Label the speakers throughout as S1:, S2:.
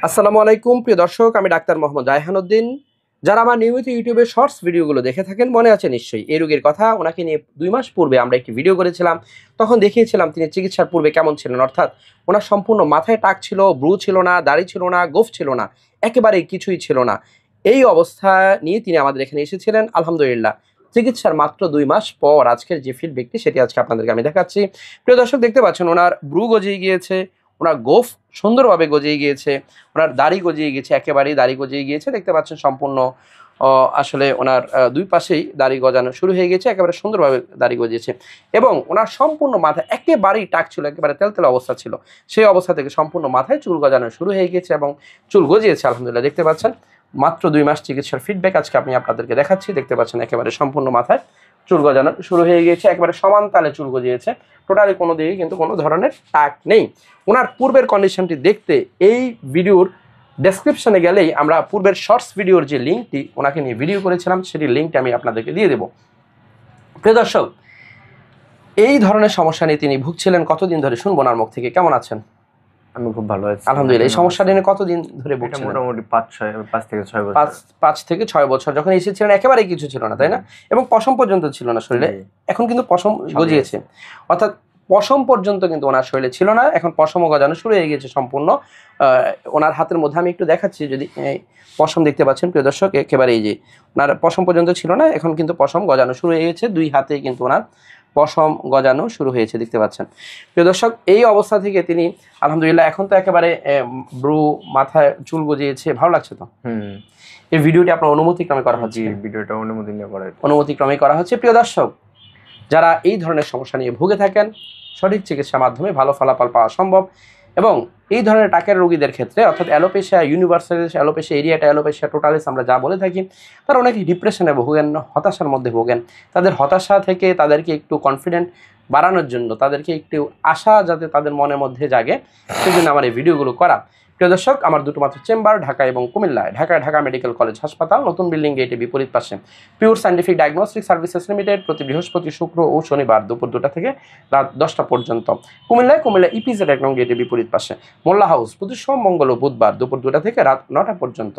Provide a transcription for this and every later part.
S1: আসসালামু আলাইকুম প্রিয় দর্শক, আমি ডাক্তার মোহাম্মদ রায়হান উদ্দিন। যারা আমার নিয়মিত ইউটিউবে শর্টস ভিডিওগুলো দেখে থাকেন মনে আছে নিশ্চয়ই এই রোগীর কথা। ওনাকে নিয়ে 2 মাস পূর্বে আমরা একটি ভিডিও করেছিলাম। তখন দেখিয়েছিলাম তিনি চিকিৎসার পূর্বে কেমন ছিলেন, অর্থাৎ ওনার সম্পূর্ণ মাথায় টাক ছিল, ব্রু ছিল না, দাড়ি ছিল না, গোঁফ ছিল না, একেবারেই কিছুই ছিল না। এই অবস্থা নিয়ে তিনি আমাদের এখানে এসেছিলেন। আলহামদুলিল্লাহ, চিকিৎসার মাত্র 2 মাস পর আজকের যে ফিডব্যাকটি সেটি আজকে আপনাদেরকে আমি দেখাচ্ছি। প্রিয় দর্শক, দেখতে পাচ্ছেন ওনার ব্রু গজিয়ে গিয়েছে, ওনার গোঁফ সুন্দরভাবে গজিয়ে গিয়েছে, ওনার দাড়ি গজিয়ে গিয়েছে, একেবারেই দাড়ি গজিয়ে গিয়েছে। দেখতে পাচ্ছেন সম্পূর্ণ আসলে ওনার দুই পাশেই দাড়ি গজানো শুরু হয়ে গেছে, একেবারে সুন্দরভাবে দাড়ি গজিয়েছে। এবং ওনার সম্পূর্ণ মাথা একেবারেই টাক ছিল, একেবারে তেলতেলে অবস্থা ছিল। সেই অবস্থা থেকে সম্পূর্ণ মাথায় চুল গজানো শুরু হয়ে গেছে এবং চুল গজিয়েছে। আলহামদুলিল্লাহ, দেখতে পাচ্ছেন মাত্র 2 মাস চিকিৎসার ফিডব্যাক আজকে আমি আপনাদেরকে দেখাচ্ছি। দেখতে পাচ্ছেন একেবারে সম্পূর্ণ মাথায় চুল গজানো শুরু হয়ে গিয়েছে, একেবারে সমান তালে চুল গজিয়েছে, টোটালি কোনো দিকে কিন্তু কোনো ধরনের টাক নেই। ওনার পূর্বের কন্ডিশনটি দেখতে এই ভিডিওর ডেসক্রিপশনে গেলেই আমরা পূর্বের শর্টস ভিডিওর যে লিঙ্কটি ওনাকে নিয়ে ভিডিও করেছিলাম সেটির লিঙ্কটি আমি আপনাদেরকে দিয়ে দেবো। প্রিয় দর্শক, এই ধরনের সমস্যা নিয়ে তিনি ভুগছিলেন কতদিন ধরে শুনবো ওনার মুখ থেকে। কেমন আছেন?
S2: আমি খুব ভালো আছি
S1: আলহামদুলিল্লাহ। এই সমস্যাটা নিয়ে কতদিন ধরে ভুগছিলেন?
S2: মোটামুটি 5 থেকে 6 বছর।
S1: 5 থেকে 6 বছর। যখন এসেছিলেন একেবারেই কিছু ছিল না, তাই না? এবং পশম পর্যন্ত ছিল না শরীরে। এখন কিন্তু পশম গজিয়েছে, অর্থাৎ পশম পর্যন্ত কিন্তু ওনার শরীরে ছিল না, এখন পশমও গজানো শুরু হয়ে গেছে সম্পূর্ণ। ওনার হাতের মধ্যে আমি একটু দেখাচ্ছি, যদি পশম দেখতে পাচ্ছেন প্রিয় দর্শক, একেবারে এই যে ওনার পশম পর্যন্ত ছিল না, এখন কিন্তু পশম গজানো শুরু হয়ে গেছে। 2 হাতে কিন্তু ওনার পশম গজানো শুরু হয়েছে, দেখতে পাচ্ছেন প্রিয় দর্শক। এই অবস্থা থেকে তিনি আলহামদুলিল্লাহ এখন তো একেবারে ব্রু, মাথায় চুল গজিয়েছে। ভালো লাগছে তো? এই ভিডিওটি আপনার অনুমতিক্রমে করা হচ্ছে।
S2: ভিডিওটা
S1: অনুমতিক্রমে করা হচ্ছে। প্রিয় দর্শক, যারা এই ধরনের সমস্যা নিয়ে ভুগে থাকেন, সঠিক চিকিৎসার মাধ্যমে ভালো ফলাফল পাওয়া সম্ভব। এবং এই ধরনের টাকের রোগীদের ক্ষেত্রে, অর্থাৎ অ্যালোপেশিয়া ইউনিভার্সালিস, অ্যালোপেশিয়া এরিয়াটা, অ্যালোপেশিয়া টোটালিস আমরা যা বলে থাকি, তারা অনেকে ডিপ্রেশনে ভোগেন, হতাশার মধ্যে ভোগেন। তাদের হতাশা থেকে তাদেরকে একটু কনফিডেন্ট বাড়ানোর জন্য, তাদেরকে একটু আশা যাতে তাদের মনের মধ্যে জাগে, সেই জন্য আমার এই ভিডিওগুলো করা। প্রিয় দর্শক, আমার দুটো মাত্র চেম্বার ঢাকা এবং কুমিল্লায়। ঢাকায় ঢাকা মেডিকেল কলেজ হাসপাতাল, নতুন বিল্ডিং গেটের বিপরীত পাশে। Pure scientific diagnostic services limited, প্রতি বৃহস্পতি, শুক্র ও শনিবার দুপুর 2টা থেকে রাত 10টা পর্যন্ত। কুমিল্লা ইপিজেড 1 নং গেটের বিপরীত পাশে। মোল্লা হাউস, প্রতি সোম, মঙ্গল ও বুধবার দুপুর 2টা থেকে রাত 9টা পর্যন্ত।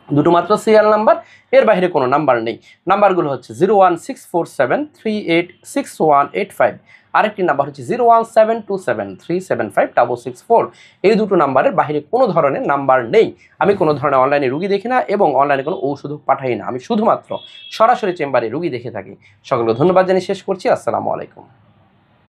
S1: দুটো মাত্র সিরিয়াল নাম্বার, এর বাইরে কোনো নাম্বার নেই। নাম্বারগুলো হচ্ছে 01647386185, আরেকটি নাম্বার হচ্ছে 01727375664। এই দুটো নাম্বারের বাইরে কোনো ধরনের নাম্বার নেই। আমি কোনো ধরনের অনলাইনে রুগী দেখি না এবং অনলাইনে কোনো ঔষধও পাঠাই না। আমি শুধুমাত্র সরাসরি চেম্বারে রুগী দেখে থাকি। সকলকে ধন্যবাদ জানিয়ে শেষ করছি। আসসালামু আলাইকুম।